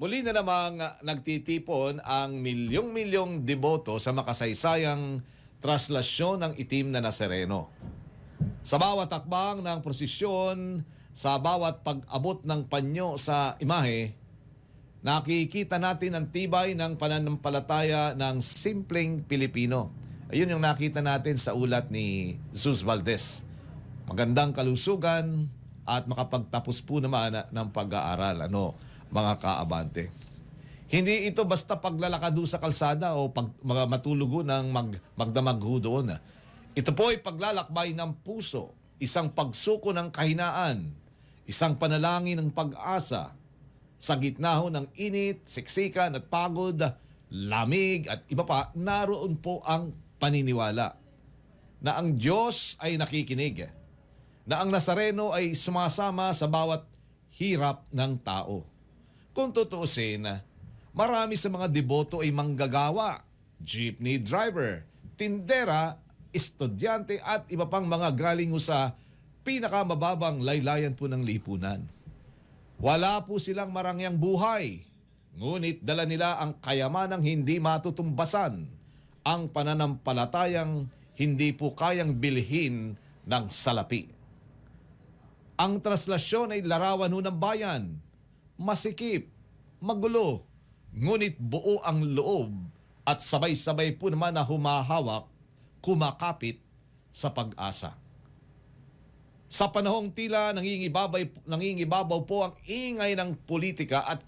Muli na namang nagtitipon ang milyong-milyong deboto sa makasaysayang traslasyon ng itim na Nazareno. Sa bawat takbang ng prosesyon, sa bawat pag-abot ng panyo sa imahe, nakikita natin ang tibay ng pananampalataya ng simpleng Pilipino. Ayun yung nakita natin sa ulat ni Jesus Valdez. Magandang kalusugan at makapagtapos po naman ng pag-aaral, mga kaabante. Hindi ito basta paglalakado sa kalsada o matulugo ng magdamagho doon. Ito po ay paglalakbay ng puso, isang pagsuko ng kahinaan, isang panalangin ng pag-asa, sa gitna ho ng init, siksikan at pagod, lamig at iba pa, naroon po ang paniniwala na ang Diyos ay nakikinig, na ang Nazareno ay sumasama sa bawat hirap ng tao. Kung tutuusin, marami sa mga deboto ay manggagawa, jeepney driver, tindera, estudyante at iba pang mga galing sa pinakamababang laylayan po ng lipunan. Wala po silang marangyang buhay, ngunit dala nila ang kayamanang hindi matutumbasan, ang pananampalatayang hindi po kayang bilhin ng salapi. Ang traslasyon ay larawan ng bayan, masikip, magulo, ngunit buo ang loob at sabay-sabay po naman na humahawak, kumakapit sa pag-asa. Sa panahong tila nangingibabaw po ang ingay ng politika at